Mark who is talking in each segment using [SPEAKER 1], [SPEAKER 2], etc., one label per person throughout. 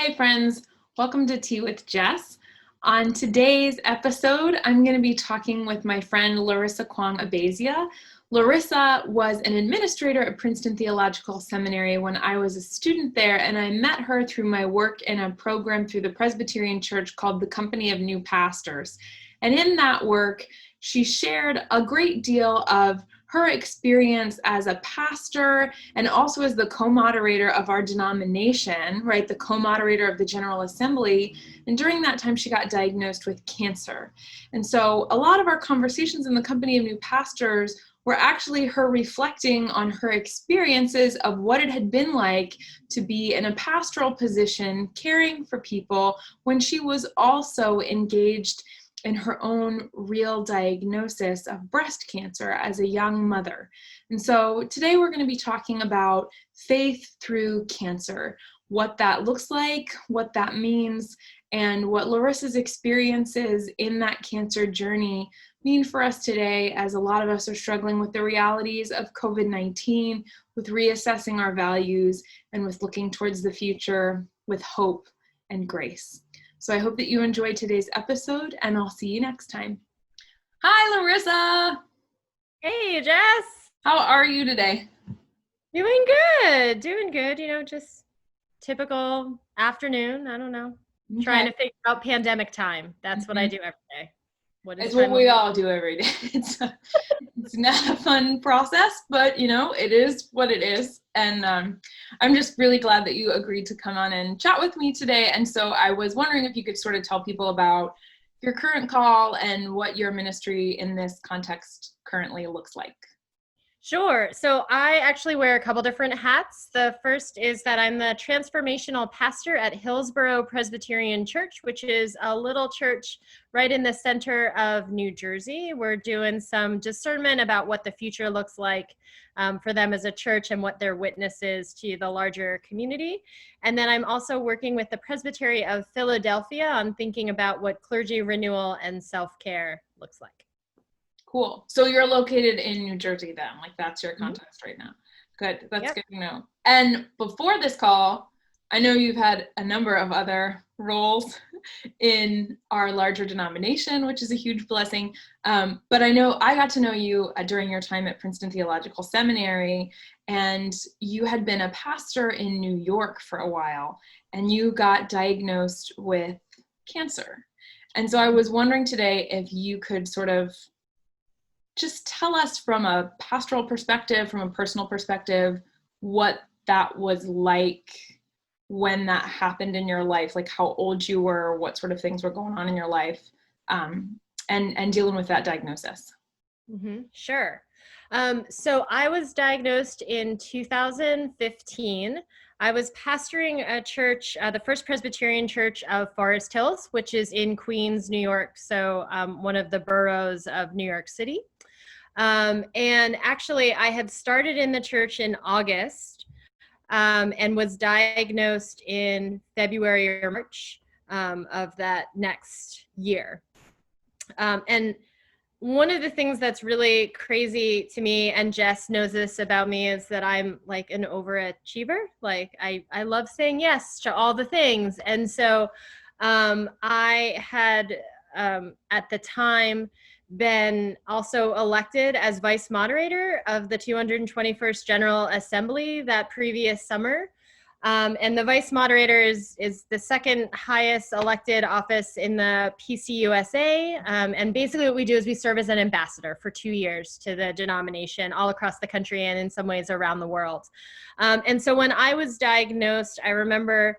[SPEAKER 1] Hi friends, welcome to Tea with Jess. On today's episode, I'm going to be talking with my friend Larissa Kwong Abazia. Larissa was an administrator at Princeton Theological Seminary when I was a student there, and I met her through my work in a program through the Presbyterian Church called the Company of New Pastors. And in that work, she shared a great deal of her experience as a pastor and also as the co-moderator of our denomination, right, the co-moderator of the General Assembly. And during that time, she got diagnosed with cancer. And so a lot of our conversations in the Company of New Pastors were actually her reflecting on her experiences of what it had been like to be in a pastoral position, caring for people, when she was also engaged in her own real diagnosis of breast cancer as a young mother. And so today we're going to be talking about faith through cancer, what that looks like, what that means, and what Larissa's experiences in that cancer journey mean for us today, as a lot of us are struggling with the realities of COVID-19, with reassessing our values, and with looking towards the future with hope and grace. So I hope that you enjoyed today's episode, and I'll see you next time. Hi, Larissa.
[SPEAKER 2] Hey, Jess.
[SPEAKER 1] How are you today?
[SPEAKER 2] Doing good. Just typical afternoon. I don't know.
[SPEAKER 1] Okay.
[SPEAKER 2] Trying to figure out pandemic time. That's what I do every day.
[SPEAKER 1] It's what we all do every day. It's not a fun process, but it is what it is. And I'm just really glad that you agreed to come on and chat with me today. And so I was wondering if you could sort of tell people about your current call and what your ministry in this context currently looks like.
[SPEAKER 2] Sure. So I actually wear a couple different hats. The first is that I'm the transformational pastor at Hillsborough Presbyterian Church, which is a little church right in the center of New Jersey. We're doing some discernment about what the future looks like for them as a church and what their witness is to the larger community. And then I'm also working with the Presbytery of Philadelphia on thinking about what clergy renewal and self-care looks like.
[SPEAKER 1] Cool. So you're located in New Jersey then, like that's your context right now. Good. That's good to know. And before this call, I know you've had a number of other roles in our larger denomination, which is a huge blessing. But I know I got to know you during your time at Princeton Theological Seminary, and you had been a pastor in New York for a while, and you got diagnosed with cancer. And so I was wondering today if you could sort of just tell us from a pastoral perspective, from a personal perspective, what that was like when that happened in your life, like how old you were, what sort of things were going on in your life, and dealing with that diagnosis.
[SPEAKER 2] Mm-hmm. Sure. So I was diagnosed in 2015. I was pastoring a church, the First Presbyterian Church of Forest Hills, which is in Queens, New York. So one of the boroughs of New York City. And actually, I had started in the church in August and was diagnosed in February or March of that next year. And one of the things that's really crazy to me, and Jess knows this about me, is that I'm like an overachiever. Like I love saying yes to all the things. And so I had at the time been also elected as vice-moderator of the 221st General Assembly that previous summer. And the vice-moderator is the second highest elected office in the PCUSA. And basically what we do is we serve as an ambassador for 2 years to the denomination all across the country and in some ways around the world. And so when I was diagnosed, I remember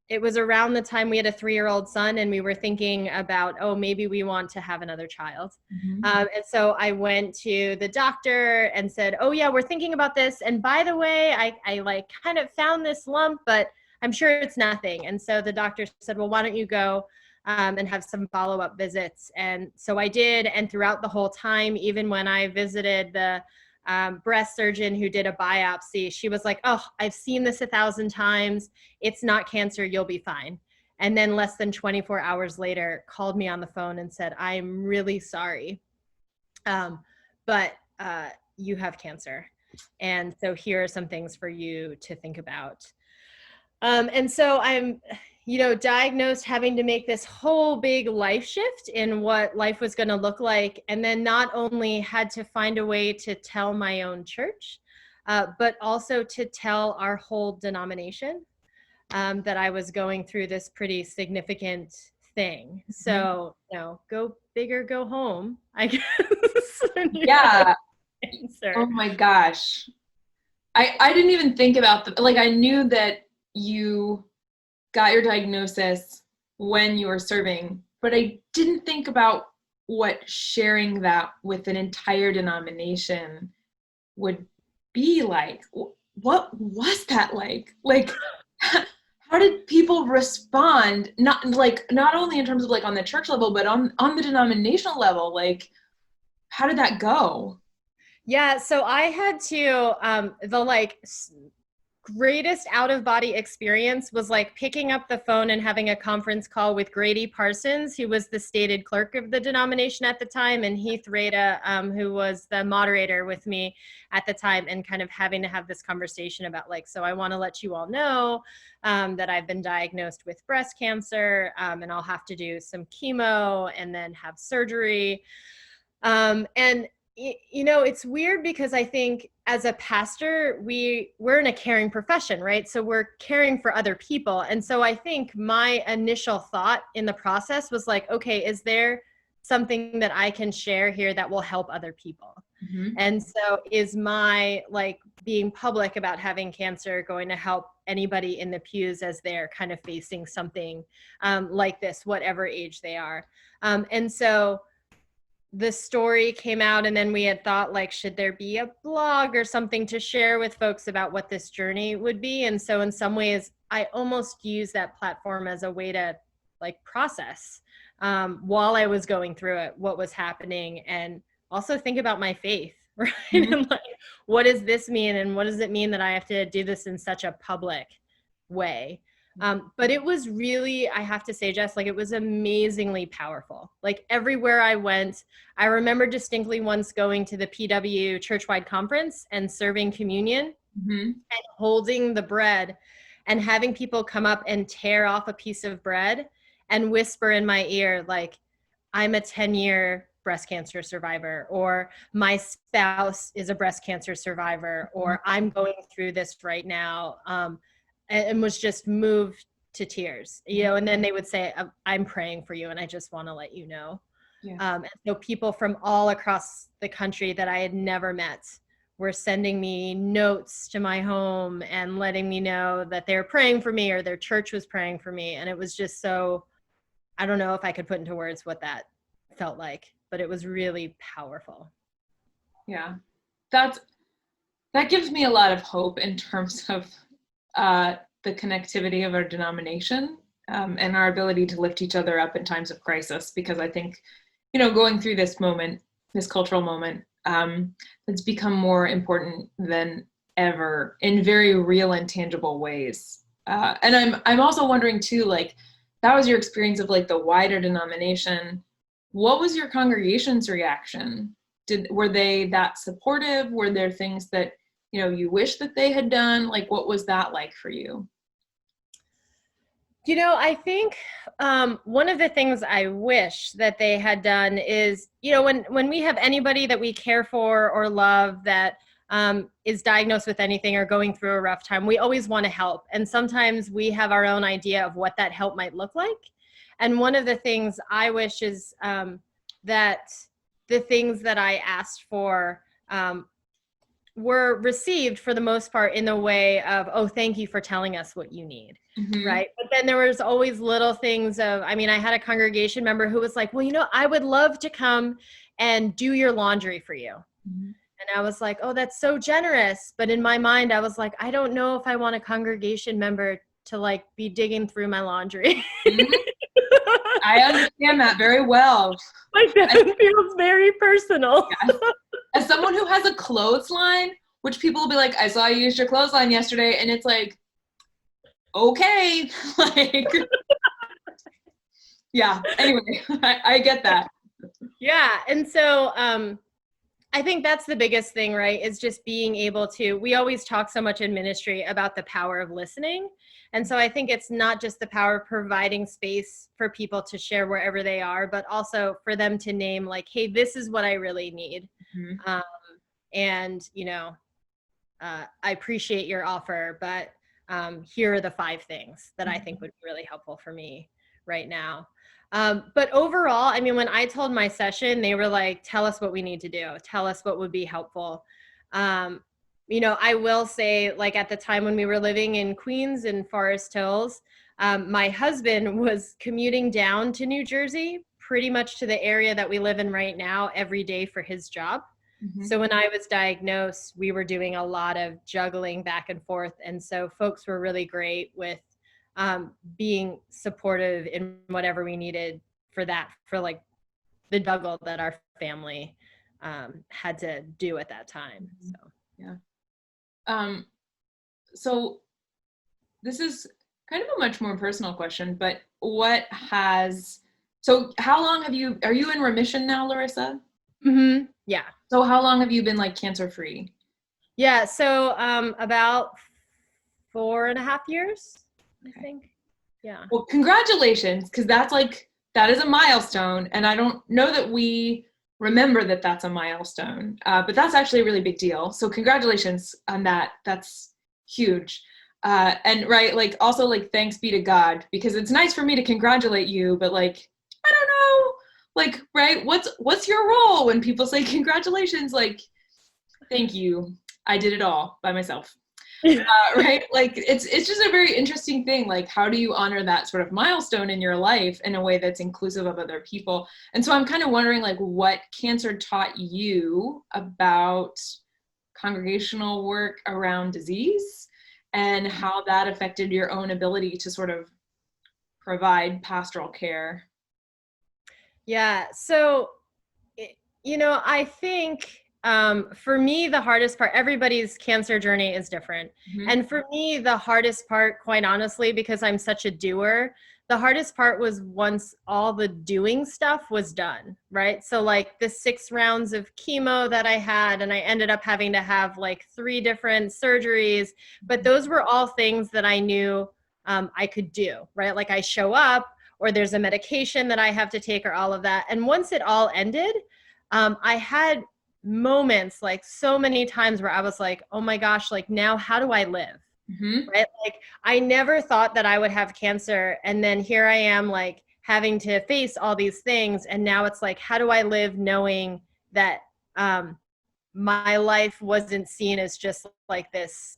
[SPEAKER 2] it was around the time we had a 3-year-old son and we were thinking about, oh, maybe we want to have another child. Mm-hmm. And so I went to the doctor and said, oh yeah, we're thinking about this. And by the way, I like kind of found this lump, but I'm sure it's nothing. And so the doctor said, well, why don't you go and have some follow-up visits? And so I did. And throughout the whole time, even when I visited the breast surgeon who did a biopsy, she was like, oh, I've seen this 1,000 times. It's not cancer. You'll be fine. And then less than 24 hours later, called me on the phone and said, I'm really sorry, but you have cancer. And so here are some things for you to think about. And so I'm, diagnosed having to make this whole big life shift in what life was going to look like. And then not only had to find a way to tell my own church, but also to tell our whole denomination that I was going through this pretty significant thing. So, go big or go home, I guess.
[SPEAKER 1] Yeah. Oh my gosh. I didn't even think about I knew that you got your diagnosis when you were serving, but I didn't think about what sharing that with an entire denomination would be like. What was that like? How did people respond? Not only in terms of on the church level, but on the denominational level, how did that go?
[SPEAKER 2] Yeah, so I had to, the greatest out-of-body experience was picking up the phone and having a conference call with Grady Parsons, who was the stated clerk of the denomination at the time, and Heath Rada, who was the moderator with me at the time, and kind of having to have this conversation about so I want to let you all know that I've been diagnosed with breast cancer, and I'll have to do some chemo and then have surgery. And it's weird because I think as a pastor, we're in a caring profession, right? So we're caring for other people. And so I think my initial thought in the process was okay, is there something that I can share here that will help other people? Mm-hmm. And so is my being public about having cancer going to help anybody in the pews as they're kind of facing something like this, whatever age they are? And so the story came out, and then we had thought should there be a blog or something to share with folks about what this journey would be? And so in some ways I almost used that platform as a way to process while I was going through it, what was happening, and also think about my faith, right? Mm-hmm. And what does this mean? And what does it mean that I have to do this in such a public way? But it was really, I have to say, Jess, it was amazingly powerful. Everywhere I went, I remember distinctly once going to the PW churchwide conference and serving communion, mm-hmm. and holding the bread and having people come up and tear off a piece of bread and whisper in my ear, I'm a 10-year breast cancer survivor, or my spouse is a breast cancer survivor, or I'm going through this right now. And was just moved to tears, and then they would say, I'm praying for you, and I just want to let you know. Yeah. And so people from all across the country that I had never met were sending me notes to my home and letting me know that they're praying for me, or their church was praying for me. And it was just so, I don't know if I could put into words what that felt like, but it was really powerful.
[SPEAKER 1] Yeah, that gives me a lot of hope in terms of the connectivity of our denomination, and our ability to lift each other up in times of crisis, because I think, going through this moment, this cultural moment, it's become more important than ever in very real and tangible ways. And I'm also wondering too, that was your experience of the wider denomination. What was your congregation's reaction? Were they that supportive? Were there things that you wish that they had done? What was that like for you?
[SPEAKER 2] I think one of the things I wish that they had done is, when we have anybody that we care for or love that is diagnosed with anything or going through a rough time, we always want to help. And sometimes we have our own idea of what that help might look like. And one of the things I wish is that the things that I asked for were received for the most part in the way of, oh, thank you for telling us what you need. Mm-hmm. Right. But then there was always little things of, I had a congregation member who was like, well, I would love to come and do your laundry for you. Mm-hmm. And I was like, oh, that's so generous. But in my mind, I was like, I don't know if I want a congregation member to be digging through my laundry.
[SPEAKER 1] Mm-hmm. I understand that very well.
[SPEAKER 2] That feels very personal.
[SPEAKER 1] Yes. As someone who has a clothesline, which people will be like, I saw you use your clothesline yesterday, and it's okay. Yeah, anyway, I get that.
[SPEAKER 2] Yeah, and so I think that's the biggest thing, right? Is just being able to, we always talk so much in ministry about the power of listening. And so I think it's not just the power of providing space for people to share wherever they are, but also for them to name like, hey, this is what I really need.
[SPEAKER 1] Mm-hmm.
[SPEAKER 2] And, I appreciate your offer, but here are the 5 things that I think would be really helpful for me right now. But overall, I mean, when I told my session, they were like, tell us what we need to do. Tell us what would be helpful. I will say, like at the time when we were living in Queens and Forest Hills, my husband was commuting down to New Jersey, pretty much to the area that we live in right now every day for his job.
[SPEAKER 1] Mm-hmm.
[SPEAKER 2] So when I was diagnosed, we were doing a lot of juggling back and forth. And so folks were really great with being supportive in whatever we needed for like the juggle that our family had to do at that time. So
[SPEAKER 1] yeah. So this is kind of a much more personal question, but how long are you in remission now, Larissa?
[SPEAKER 2] Mm-hmm. Yeah.
[SPEAKER 1] So how long have you been like cancer free?
[SPEAKER 2] Yeah. So about 4.5 years, I think. Yeah.
[SPEAKER 1] Well, congratulations, because that is a milestone, and I don't know that we remember that that's a milestone, but that's actually a really big deal. So congratulations on that. That's huge. And right, like also like thanks be to God, because it's nice for me to congratulate you, but like, I don't know, like, right, what's your role when people say congratulations? Like, thank you. I did it all by myself. Right? Like it's just a very interesting thing. Like, how do you honor that sort of milestone in your life in a way that's inclusive of other people? And so I'm kind of wondering like what cancer taught you about congregational work around disease and how that affected your own ability to sort of provide pastoral care.
[SPEAKER 2] Yeah. So, I think for me, the hardest part, everybody's cancer journey is different.
[SPEAKER 1] Mm-hmm.
[SPEAKER 2] And for me, the hardest part, quite honestly, because I'm such a doer, the hardest part was once all the doing stuff was done, right? So like the 6 rounds of chemo that I had, and I ended up having to have like 3 different surgeries, but those were all things that I knew I could do, right? Like I show up, or there's a medication that I have to take, or all of that. And once it all ended, I had moments like so many times where I was like, oh my gosh, like now how do I live?
[SPEAKER 1] Mm-hmm.
[SPEAKER 2] Right? Like I never thought that I would have cancer. And then here I am like having to face all these things. And now it's like, how do I live knowing that my life wasn't seen as just like this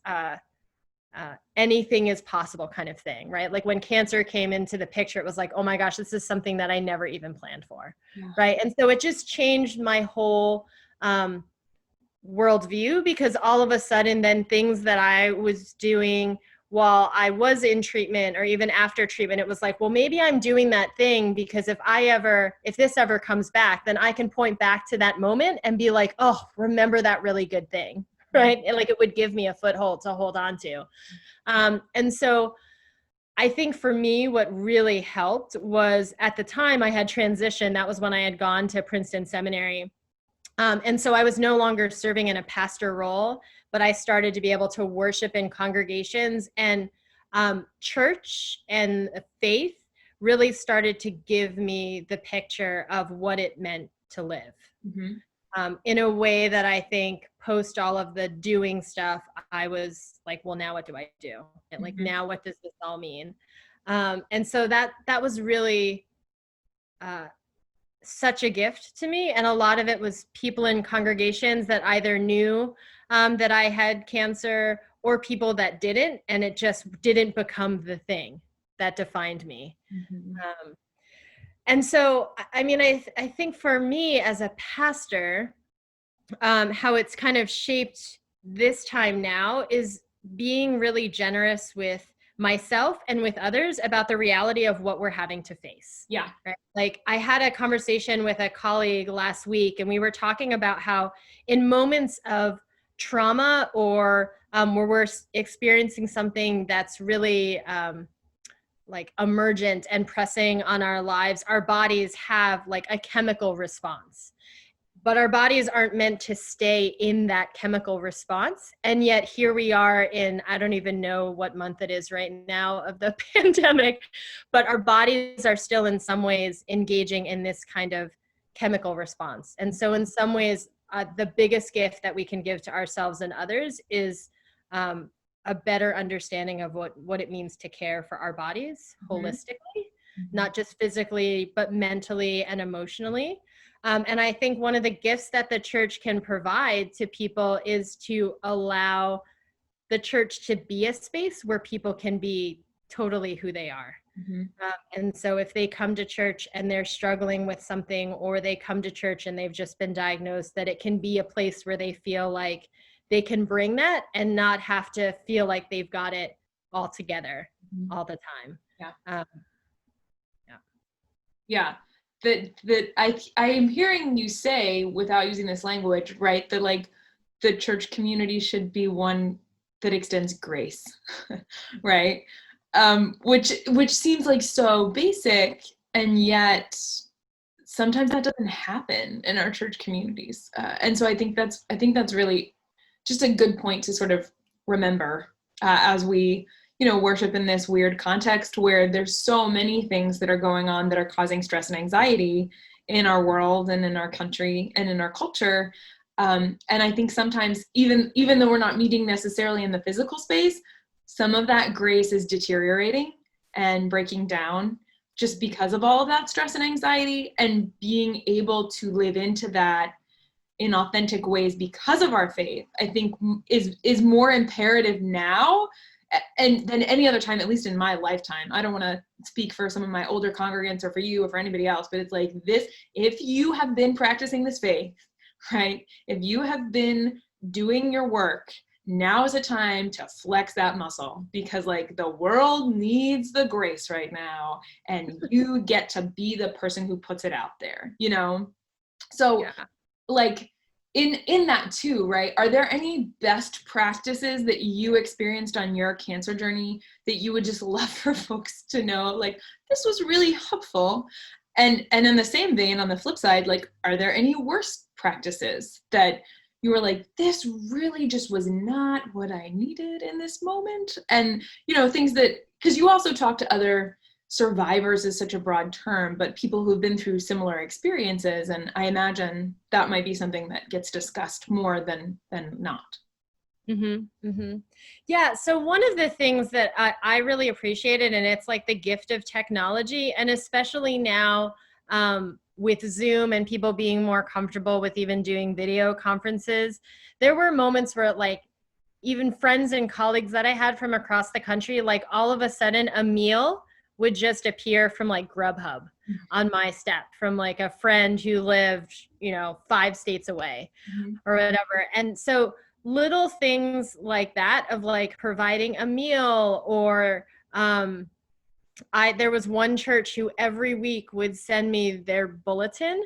[SPEAKER 2] anything is possible kind of thing, right? Like when cancer came into the picture, it was like, oh my gosh, this is something that I never even planned for, right? And so it just changed my whole worldview, because all of a sudden then things that I was doing while I was in treatment or even after treatment, it was like, well, maybe I'm doing that thing because if this ever comes back, then I can point back to that moment and be like, oh, remember that really good thing. Right. And like it would give me a foothold to hold on to. And so I think for me, what really helped was at the time I had transitioned. That was when I had gone to Princeton Seminary. And so I was no longer serving in a pastor role, but I started to be able to worship in congregations, and church and faith really started to give me the picture of what it meant to live. Mm-hmm. In a way that I think post all of the doing stuff, I was like, well, now what do I do? And like, mm-hmm. Now what does this all mean? And so that was really such a gift to me. And a lot of it was people in congregations that either knew that I had cancer or people that didn't, and it just didn't become the thing that defined me. Mm-hmm. And so, I mean, I think for me as a pastor, how it's kind of shaped this time now is being really generous with myself and with others about the reality of what we're having to face.
[SPEAKER 1] Yeah.
[SPEAKER 2] Right? Like I had a conversation with a colleague last week, and we were talking about how in moments of trauma or where we're experiencing something that's really like emergent and pressing on our lives, our bodies have like a chemical response. but our bodies aren't meant to stay in that chemical response. And yet here we are in, I don't even know what month it is right now of the pandemic, but our bodies are still in some ways engaging in this kind of chemical response. And so in some ways, the biggest gift that we can give to ourselves and others is a better understanding of what it means to care for our bodies holistically, not just physically, but mentally and emotionally. And I think one of the gifts that the church can provide to people is to allow the church to be a space where people can be totally who they are. And so if they come to church and they're struggling with something, or they come to church and they've just been diagnosed, that it can be a place where they feel like they can bring that and not have to feel like they've got it all together all the time.
[SPEAKER 1] That I am hearing you say, without using this language, right, that like the church community should be one that extends grace, right? Which seems like so basic, and yet sometimes that doesn't happen in our church communities. And so I think that's really just a good point to sort of remember as we, worship in this weird context where there's so many things that are going on that are causing stress and anxiety in our world and in our country and in our culture. And I think sometimes even though we're not meeting necessarily in the physical space, some of that grace is deteriorating and breaking down just because of all of that stress and anxiety, and being able to live into that in authentic ways because of our faith, I think is more imperative now and than any other time, at least in my lifetime. I don't want to speak for some of my older congregants or for you or for anybody else, but it's like this: if you have been practicing this faith, right? If you have been doing your work, now is a time to flex that muscle, because like the world needs the grace right now, and you get to be the person who puts it out there, So like in that too, right? Are there any best practices that you experienced on your cancer journey that you would just love for folks to know, like, this was really helpful? And in the same vein, on the flip side, like, are there any worst practices that you were like, this really just was not what I needed in this moment? And, things that, because you also talk to other survivors is such a broad term, but people who've been through similar experiences. And I imagine that might be something that gets discussed more than not.
[SPEAKER 2] Yeah. So one of the things that I really appreciated, and it's like the gift of technology, and especially now with Zoom and people being more comfortable with even doing video conferences, there were moments where like even friends and colleagues that I had from across the country, like all of a sudden a meal would just appear from like Grubhub on my step, from like a friend who lived, 5 states away or whatever. And so little things like that of like providing a meal, or there was one church who every week would send me their bulletin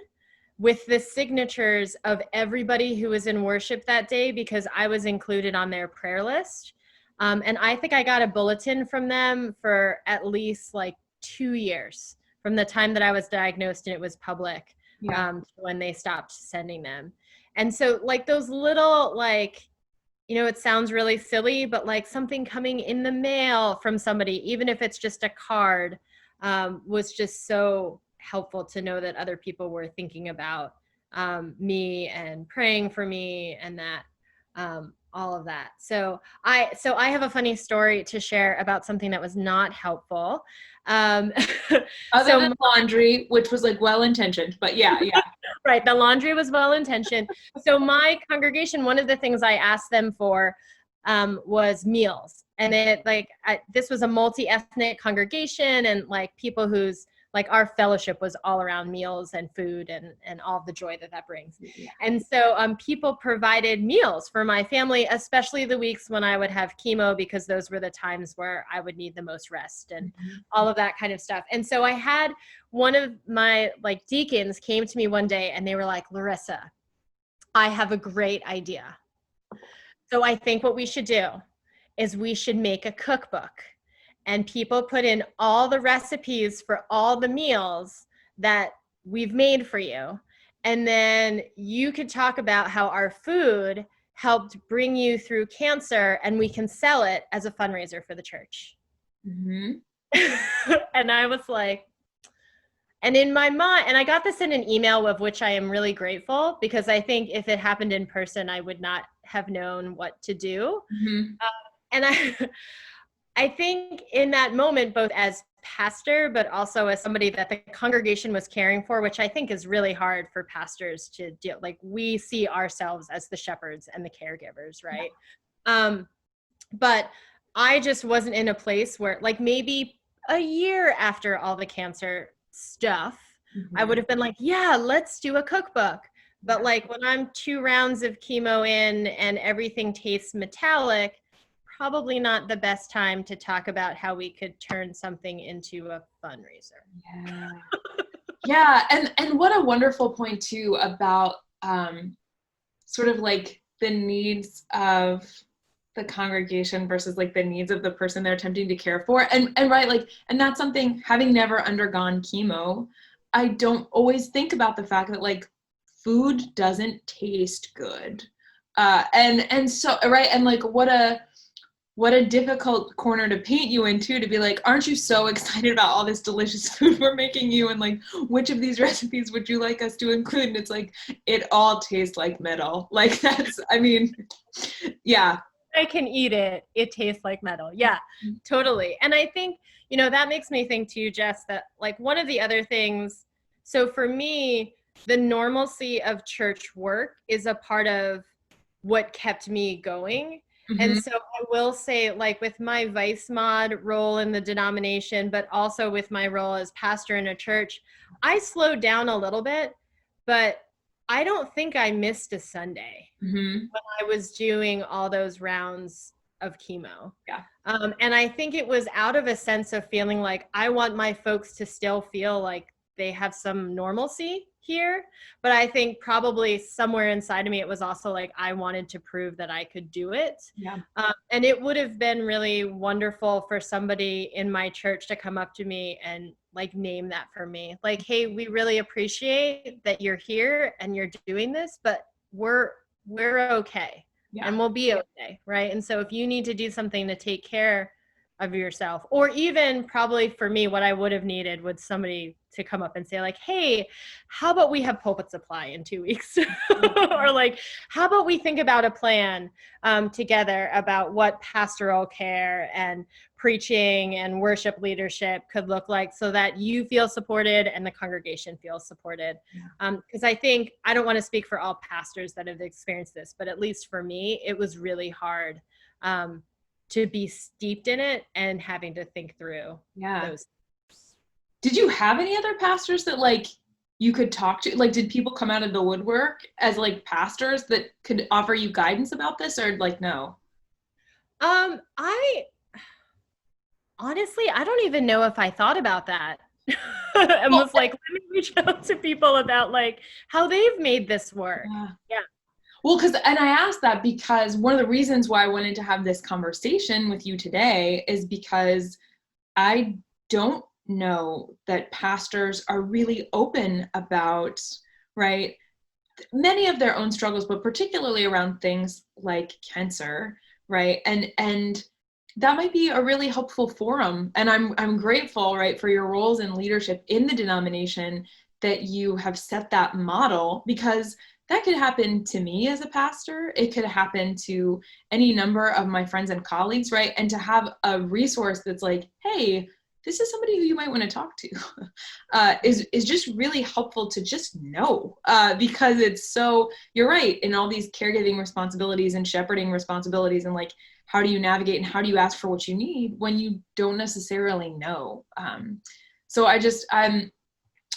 [SPEAKER 2] with the signatures of everybody who was in worship that day, because I was included on their prayer list. And I think I got a bulletin from them for at least like 2 years, from the time that I was diagnosed and it was public, to when they stopped sending them. And so like those little, like, it sounds really silly, but like something coming in the mail from somebody, even if it's just a card, was just so helpful to know that other people were thinking about me and praying for me, and that all of that. So I have a funny story to share about something that was not helpful.
[SPEAKER 1] Other than laundry, which was like well-intentioned, but yeah.
[SPEAKER 2] Right. The laundry was well-intentioned. So my congregation, one of the things I asked them for was meals. And this was a multi-ethnic congregation, and like people whose, like our fellowship was all around meals and food and all the joy that brings. Yeah. And so people provided meals for my family, especially the weeks when I would have chemo, because those were the times where I would need the most rest and all of that kind of stuff. And so I had one of my like deacons came to me one day and they were like, Larissa, I have a great idea. So I think what we should do is we should make a cookbook, and people put in all the recipes for all the meals that we've made for you. And then you could talk about how our food helped bring you through cancer and we can sell it as a fundraiser for the church.
[SPEAKER 1] Mm-hmm.
[SPEAKER 2] And I was like, and in my mind, and I got this in an email of which I am really grateful, because I think if it happened in person, I would not have known what to do.
[SPEAKER 1] Mm-hmm.
[SPEAKER 2] And I think in that moment, both as pastor, but also as somebody that the congregation was caring for, which I think is really hard for pastors to do. Like, we see ourselves as the shepherds and the caregivers, right? Yeah. But I just wasn't in a place where, like, maybe a year after all the cancer stuff, I would have been like, yeah, let's do a cookbook. But like, when I'm 2 rounds of chemo in and everything tastes metallic, probably not the best time to talk about how we could turn something into a fundraiser.
[SPEAKER 1] Yeah. Yeah. And what a wonderful point too about sort of like the needs of the congregation versus like the needs of the person they're attempting to care for. And right, like, and that's something, having never undergone chemo, I don't always think about the fact that like food doesn't taste good. And so, right, and like what a difficult corner to paint you into, to be like, aren't you so excited about all this delicious food we're making you, and like, which of these recipes would you like us to include? And it's like, it all tastes like metal. Like, that's, I mean, yeah.
[SPEAKER 2] I can eat it. It tastes like metal. Yeah, totally. And I think, that makes me think too, Jess, that like one of the other things, so for me, the normalcy of church work is a part of what kept me going.
[SPEAKER 1] Mm-hmm.
[SPEAKER 2] And so I will say, like, with my vice mod role in the denomination, but also with my role as pastor in a church, I slowed down a little bit, but I don't think I missed a Sunday when I was doing all those rounds of chemo.
[SPEAKER 1] Yeah.
[SPEAKER 2] And I think it was out of a sense of feeling like I want my folks to still feel like they have some normalcy here. But I think probably somewhere inside of me, it was also like I wanted to prove that I could do it.
[SPEAKER 1] Yeah.
[SPEAKER 2] And it would have been really wonderful for somebody in my church to come up to me and like name that for me. Like, hey, we really appreciate that you're here and you're doing this, but we're okay. Yeah. And we'll be okay, right? And so if you need to do something to take care of yourself, or even probably for me, what I would have needed was somebody to come up and say like, hey, how about we have pulpit supply in 2 weeks? Or like, how about we think about a plan together about what pastoral care and preaching and worship leadership could look like, so that you feel supported and the congregation feels supported. Because I think, I don't want to speak for all pastors that have experienced this, but at least for me, it was really hard to be steeped in it and having to think through those.
[SPEAKER 1] Did you have any other pastors that like you could talk to? Like, did people come out of the woodwork as like pastors that could offer you guidance about this, or like, no?
[SPEAKER 2] I honestly, I don't even know if I thought about that. And was like, let me reach out to people about like how they've made this work. Yeah.
[SPEAKER 1] Well, and I asked that because one of the reasons why I wanted to have this conversation with you today is because I don't know that pastors are really open about, right, many of their own struggles, but particularly around things like cancer, right? And that might be a really helpful forum. And I'm grateful, right, for your roles in leadership in the denomination, that you have set that model, because that could happen to me as a pastor. It could happen to any number of my friends and colleagues, right? And to have a resource that's like, hey, this is somebody who you might want to talk to, is just really helpful to just know, because it's so, you're right, in all these caregiving responsibilities and shepherding responsibilities, and like, how do you navigate and how do you ask for what you need when you don't necessarily know? So I'm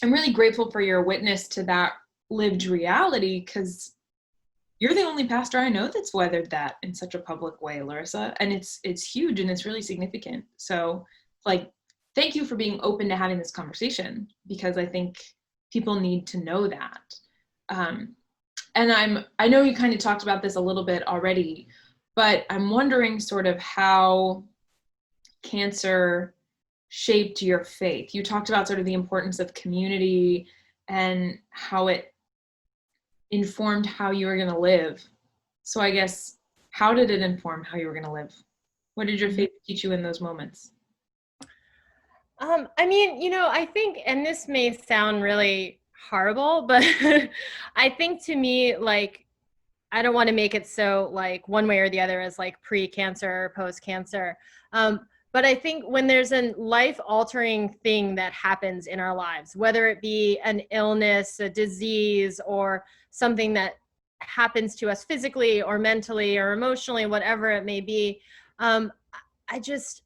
[SPEAKER 1] really grateful for your witness to that lived reality, because you're the only pastor I know that's weathered that in such a public way, Larissa, and it's huge and it's really significant. So like, thank you for being open to having this conversation, because I think people need to know that. And I know you kind of talked about this a little bit already, but I'm wondering sort of how cancer shaped your faith. You talked about sort of the importance of community and how it informed how you were going to live. So I guess, how did it inform how you were going to live? What did your faith teach you in those moments?
[SPEAKER 2] I mean, I think, and this may sound really horrible, but I think to me, like, I don't want to make it so like one way or the other as like pre-cancer or post-cancer. But I think when there's a life-altering thing that happens in our lives, whether it be an illness, a disease, or something that happens to us physically or mentally or emotionally, whatever it may be, I just,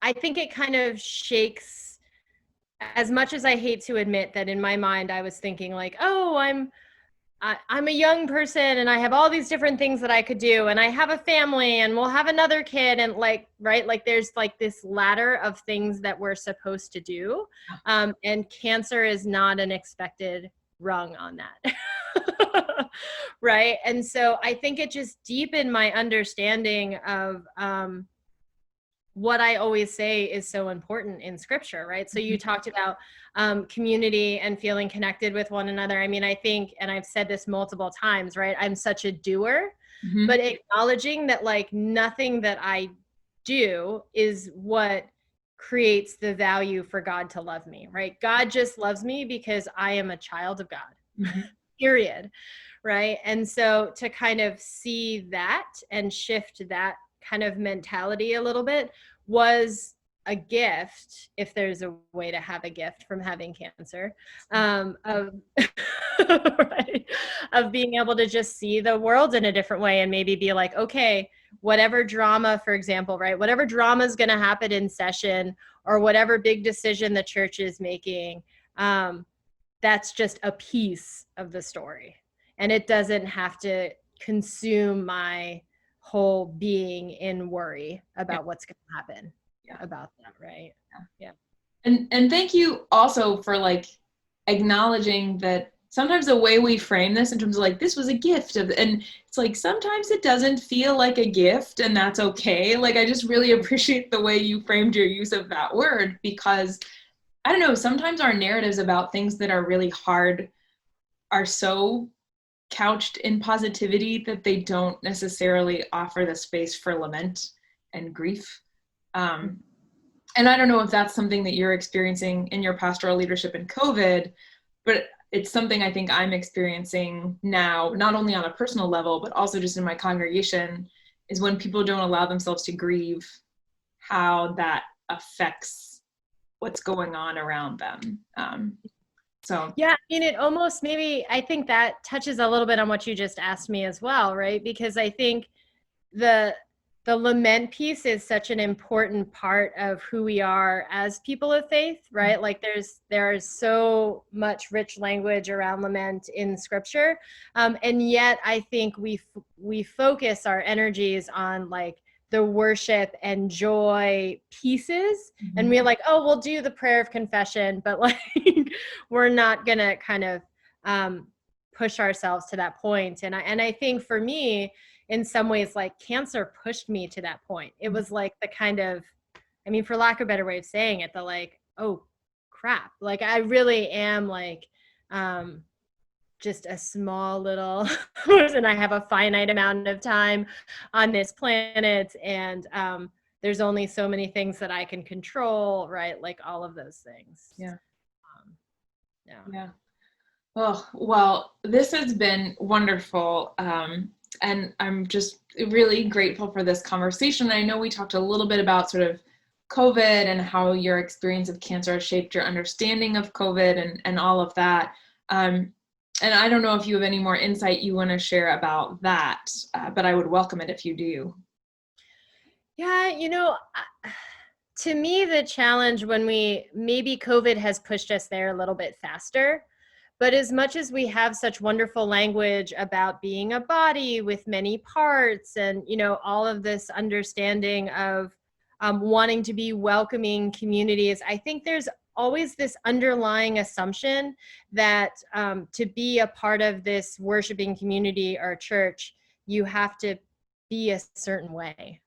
[SPEAKER 2] I think it kind of shakes, as much as I hate to admit that in my mind, I was thinking like, oh, I'm a young person and I have all these different things that I could do, and I have a family and we'll have another kid, and like, right, like there's like this ladder of things that we're supposed to do. And cancer is not an expected rung on that. Right. And so I think it just deepened my understanding of what I always say is so important in scripture, right? So you talked about community and feeling connected with one another. I mean, I think, and I've said this multiple times, right? I'm such a doer, but acknowledging that like nothing that I do is what creates the value for God to love me, right? God just loves me because I am a child of God, period, right? And so to kind of see that and shift that kind of mentality a little bit was a gift, if there's a way to have a gift from having cancer, of right, of being able to just see the world in a different way and maybe be like, okay, whatever drama, for example, right, whatever drama is going to happen in session or whatever big decision the church is making, that's just a piece of the story, and it doesn't have to consume my whole being in worry about what's going to happen about that, right? Yeah.
[SPEAKER 1] And thank you also for like acknowledging that sometimes the way we frame this in terms of like, this was a gift of, and it's like, sometimes it doesn't feel like a gift, and that's okay. Like, I just really appreciate the way you framed your use of that word, because I don't know, sometimes our narratives about things that are really hard are so couched in positivity that they don't necessarily offer the space for lament and grief. And I don't know if that's something that you're experiencing in your pastoral leadership in COVID, but it's something I think I'm experiencing now, not only on a personal level, but also just in my congregation, is when people don't allow themselves to grieve, how that affects what's going on around them. So
[SPEAKER 2] yeah, I mean, it almost, maybe I think that touches a little bit on what you just asked me as well, right? Because I think the lament piece is such an important part of who we are as people of faith, right? Like there's so much rich language around lament in scripture, and yet I think we focus our energies on like the worship and joy pieces, and we're like, oh, we'll do the prayer of confession, but like we're not gonna kind of push ourselves to that point. And I think for me, in some ways, like cancer pushed me to that point. It was like the kind of, I mean, for lack of a better way of saying it, the like, oh crap, like I really am like just a small little person. I have a finite amount of time on this planet, and there's only so many things that I can control, right? Like all of those things.
[SPEAKER 1] yeah. Oh, well, this has been wonderful. And I'm just really grateful for this conversation. I know we talked a little bit about sort of COVID and how your experience of cancer has shaped your understanding of COVID and all of that. And I don't know if you have any more insight you want to share about that, but I would welcome it if you do.
[SPEAKER 2] Yeah, to me, the challenge when maybe COVID has pushed us there a little bit faster, but as much as we have such wonderful language about being a body with many parts and, all of this understanding of wanting to be welcoming communities, I think there's always this underlying assumption that to be a part of this worshiping community or church, you have to be a certain way,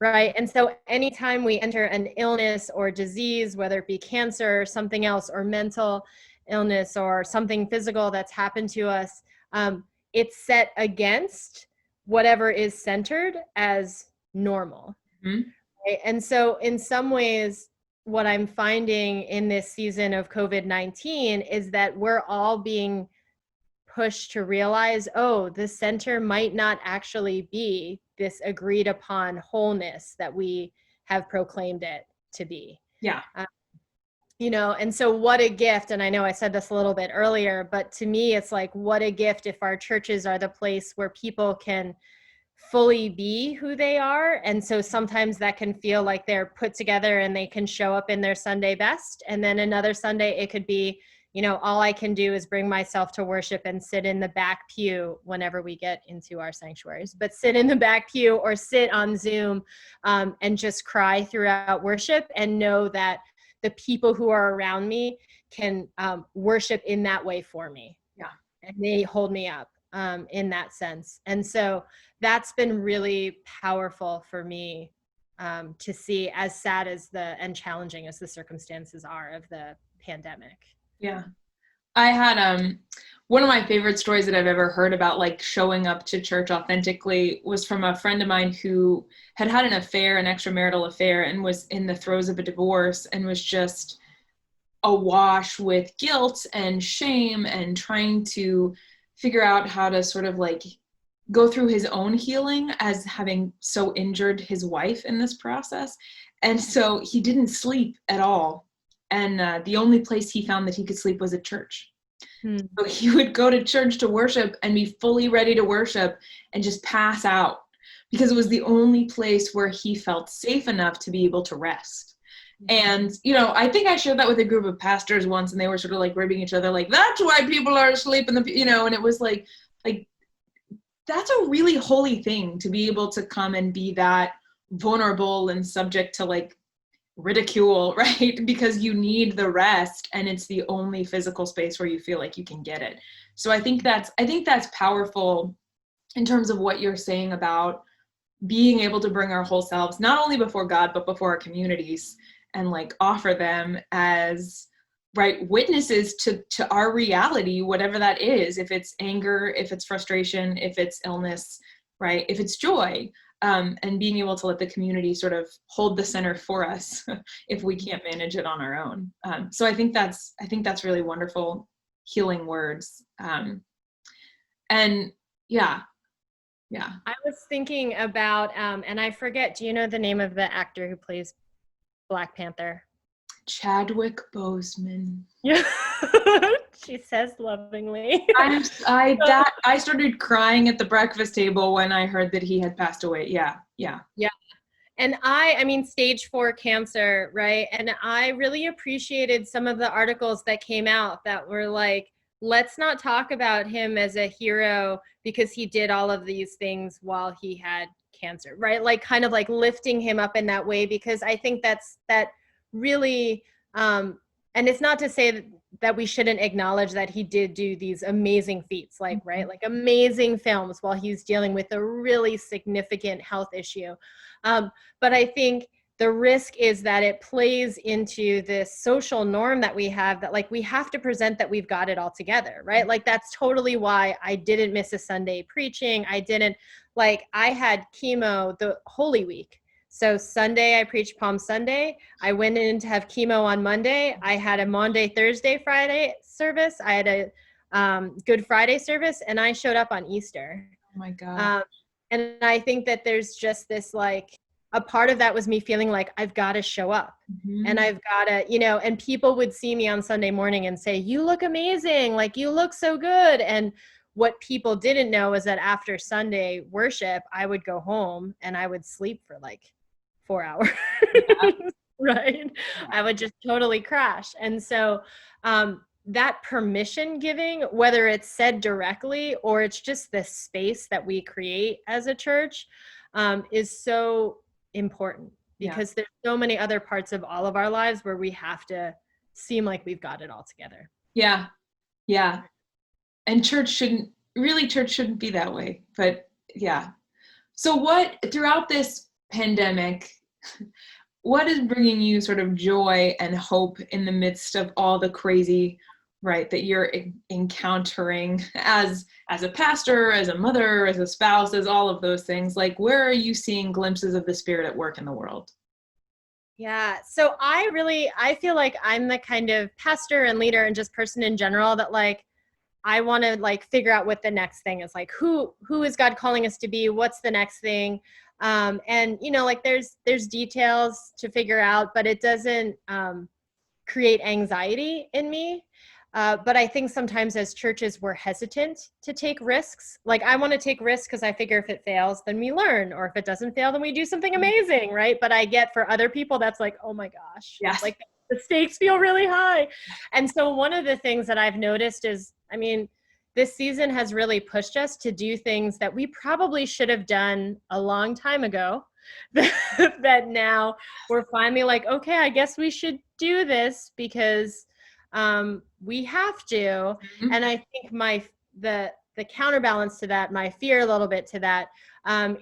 [SPEAKER 2] right? And so anytime we enter an illness or disease, whether it be cancer or something else or mental, illness or something physical that's happened to us, it's set against whatever is centered as normal.
[SPEAKER 1] Mm-hmm.
[SPEAKER 2] Right? And so in some ways, what I'm finding in this season of COVID-19 is that we're all being pushed to realize, oh, the center might not actually be this agreed upon wholeness that we have proclaimed it to be.
[SPEAKER 1] Yeah.
[SPEAKER 2] And so what a gift. And I know I said this a little bit earlier, but to me, it's like, what a gift if our churches are the place where people can fully be who they are. And so sometimes that can feel like they're put together and they can show up in their Sunday best. And then another Sunday, it could be, all I can do is bring myself to worship and sit in the back pew whenever we get into our sanctuaries, but sit in the back pew or sit on Zoom and just cry throughout worship and know that the people who are around me can worship in that way for me.
[SPEAKER 1] Yeah.
[SPEAKER 2] And they hold me up in that sense. And so that's been really powerful for me to see, as sad as and challenging as the circumstances are of the pandemic.
[SPEAKER 1] Yeah. I had one of my favorite stories that I've ever heard about like showing up to church authentically was from a friend of mine who had an affair, an extramarital affair, and was in the throes of a divorce and was just awash with guilt and shame and trying to figure out how to sort of like go through his own healing as having so injured his wife in this process. And so he didn't sleep at all. And the only place he found that he could sleep was at church. So he would go to church to worship and be fully ready to worship and just pass out because it was the only place where he felt safe enough to be able to rest. And, I think I shared that with a group of pastors once, and they were sort of like ribbing each other, like, that's why people are asleep in the, and it was like, that's a really holy thing to be able to come and be that vulnerable and subject to like ridicule, right? Because you need the rest and it's the only physical space where you feel like you can get it. So I think that's powerful in terms of what you're saying about being able to bring our whole selves, not only before God, but before our communities and like offer them as right witnesses to our reality, whatever that is, if it's anger, if it's frustration, if it's illness, right? If it's joy. And being able to let the community sort of hold the center for us if we can't manage it on our own. So I think that's really wonderful healing words. And yeah.
[SPEAKER 2] I was thinking about, and I forget, do you know the name of the actor who plays Black Panther?
[SPEAKER 1] Chadwick Boseman.
[SPEAKER 2] Yeah. She says lovingly.
[SPEAKER 1] I started crying at the breakfast table when I heard that he had passed away. Yeah.
[SPEAKER 2] And I mean, stage 4 cancer, right? And I really appreciated some of the articles that came out that were like, let's not talk about him as a hero because he did all of these things while he had cancer, right? Like kind of like lifting him up in that way, because I think that really, and it's not to say that we shouldn't acknowledge that he did do these amazing feats, like, right? Like amazing films while he's dealing with a really significant health issue. But I think the risk is that it plays into this social norm that we have that like we have to present that we've got it all together, right? Like that's totally why I didn't miss a Sunday preaching. I had chemo the Holy Week. So Sunday, I preached Palm Sunday. I went in to have chemo on Monday. I had a Monday, Thursday, Friday service. I had a Good Friday service, and I showed up on Easter.
[SPEAKER 1] Oh my God.
[SPEAKER 2] And I think that there's just this like, a part of that was me feeling like I've got to show up and I've got to, and people would see me on Sunday morning and say, you look amazing. Like you look so good. And what people didn't know is that after Sunday worship, I would go home and I would sleep for like 4 hours, right? I would just totally crash. And so that permission giving, whether it's said directly or it's just the space that we create as a church, is so important because there's so many other parts of all of our lives where we have to seem like we've got it all together. Yeah.
[SPEAKER 1] And church shouldn't be that way, but yeah. So what, throughout this pandemic, what is bringing you sort of joy and hope in the midst of all the crazy right, that you're encountering as a pastor, as a mother, as a spouse, as all of those things? Like, where are you seeing glimpses of the Spirit at work in the world?
[SPEAKER 2] Yeah. So I feel like I'm the kind of pastor and leader and just person in general that like, I want to like figure out what the next thing is, like who is God calling us to be? What's the next thing? And you know, like there's details to figure out, but it doesn't create anxiety in me. But I think sometimes as churches, we're hesitant to take risks. Like I want to take risks because I figure if it fails, then we learn, or if it doesn't fail, then we do something amazing, right? But I get for other people, that's like, oh my gosh,
[SPEAKER 1] Yes.
[SPEAKER 2] like the stakes feel really high. And so one of the things that I've noticed is, I mean, this season has really pushed us to do things that we probably should have done a long time ago. That now we're finally like, okay, I guess we should do this because we have to.
[SPEAKER 1] Mm-hmm.
[SPEAKER 2] And I think the counterbalance to that, my fear a little bit to that,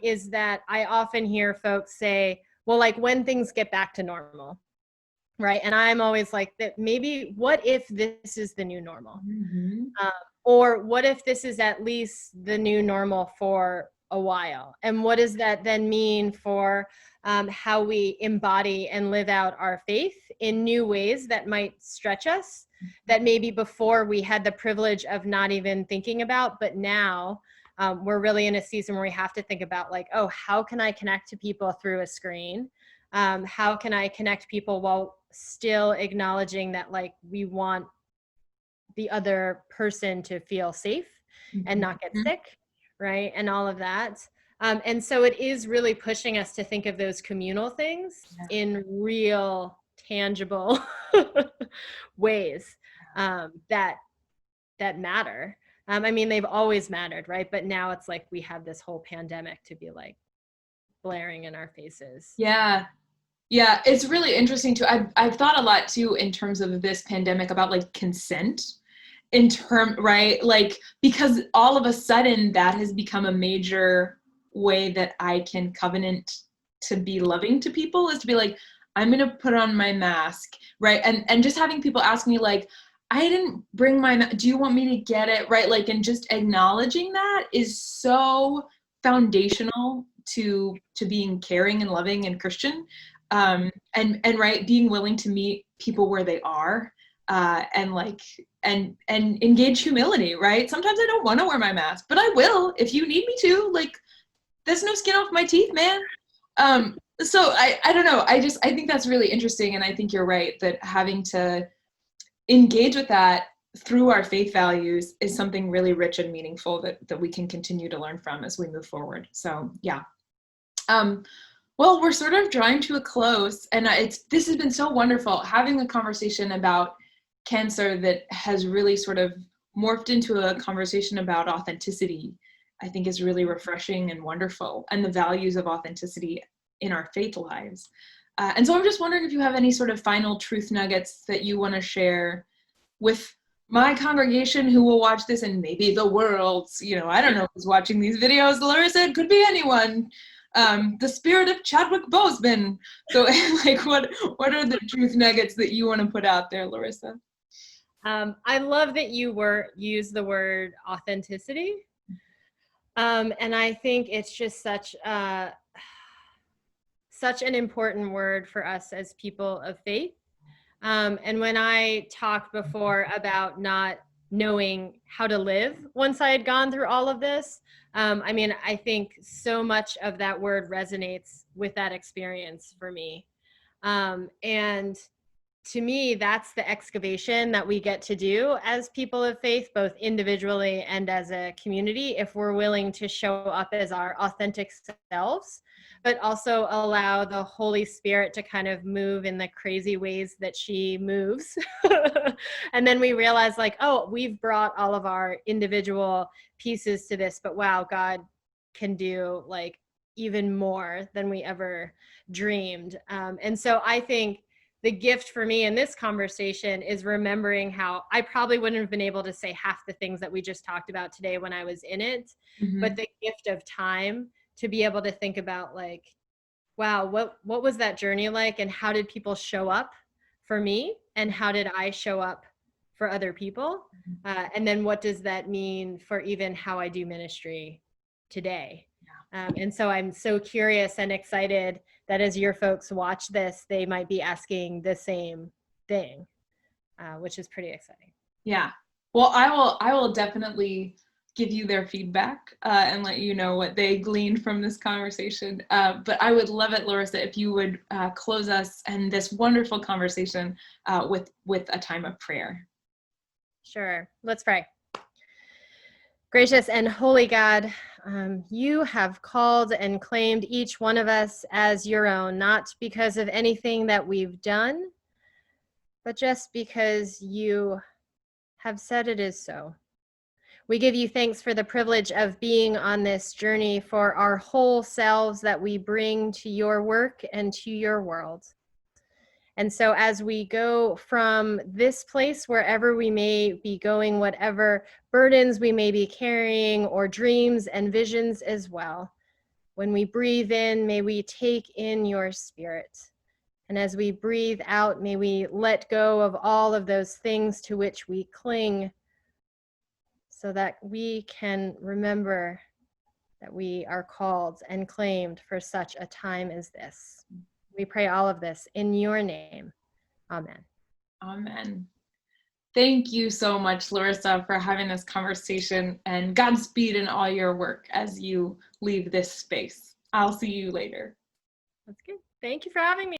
[SPEAKER 2] is that I often hear folks say, well, like when things get back to normal, right? And I'm always like, that maybe what if this is the new normal?
[SPEAKER 1] Mm-hmm.
[SPEAKER 2] Or what if this is at least the new normal for a while? And what does that then mean for how we embody and live out our faith in new ways that might stretch us, that maybe before we had the privilege of not even thinking about, but now we're really in a season where we have to think about like, oh, how can I connect to people through a screen? How can I connect people while still acknowledging that like we want the other person to feel safe and not get sick, right? And all of that. And so it is really pushing us to think of those communal things in real, tangible ways that matter. I mean, they've always mattered, right? But now it's like we have this whole pandemic to be like blaring in our faces.
[SPEAKER 1] Yeah. Yeah, it's really interesting too. I've thought a lot too in terms of this pandemic about like consent right? Like, because all of a sudden that has become a major way that I can covenant to be loving to people, is to be like, I'm going to put on my mask, right? And just having people ask me like, I didn't bring do you want me to get it? Right? Like, and just acknowledging that is so foundational to being caring and loving and Christian. And right, being willing to meet people where they are, and like, and engage humility, right? Sometimes I don't want to wear my mask, but I will if you need me to. Like, there's no skin off my teeth, man. So I don't know. I think that's really interesting, and I think you're right that having to engage with that through our faith values is something really rich and meaningful that we can continue to learn from as we move forward. So yeah. Well, we're sort of drawing to a close, and this has been so wonderful having a conversation about cancer that has really sort of morphed into a conversation about authenticity. I think is really refreshing and wonderful, and the values of authenticity in our faith lives. And so I'm just wondering if you have any sort of final truth nuggets that you want to share with my congregation who will watch this, and maybe the world's, I don't know who's watching these videos. Larissa, it could be anyone. The spirit of Chadwick Boseman. So like, what are the truth nuggets that you want to put out there, Larissa?
[SPEAKER 2] I love that you use the word authenticity. And I think it's just such an important word for us as people of faith. And when I talked before about not knowing how to live once I had gone through all of this, I mean, I think so much of that word resonates with that experience for me. And to me, that's the excavation that we get to do as people of faith, both individually and as a community, if we're willing to show up as our authentic selves, but also allow the Holy Spirit to kind of move in the crazy ways that she moves. And then we realize like, oh, we've brought all of our individual pieces to this, but wow, God can do like even more than we ever dreamed. And so I think the gift for me in this conversation is remembering how I probably wouldn't have been able to say half the things that we just talked about today when I was in it, but the gift of time to be able to think about like, wow, what was that journey like, and how did people show up for me, and how did I show up for other people? And then what does that mean for even how I do ministry today? And so I'm so curious and excited that as your folks watch this, they might be asking the same thing, which is pretty exciting.
[SPEAKER 1] Yeah. Well, I will definitely give you their feedback and let you know what they gleaned from this conversation. But I would love it, Larissa, if you would close us and this wonderful conversation with a time of prayer.
[SPEAKER 2] Sure. Let's pray. Gracious and holy God, you have called and claimed each one of us as your own, not because of anything that we've done, but just because you have said it is so. We give you thanks for the privilege of being on this journey, for our whole selves that we bring to your work and to your world. And so as we go from this place, wherever we may be going, whatever burdens we may be carrying, or dreams and visions as well, when we breathe in, may we take in your Spirit. And as we breathe out, may we let go of all of those things to which we cling, so that we can remember that we are called and claimed for such a time as this. We pray all of this in your name. Amen.
[SPEAKER 1] Amen. Thank you so much, Larissa, for having this conversation, and Godspeed in all your work as you leave this space. I'll see you later.
[SPEAKER 2] That's good. Thank you for having me.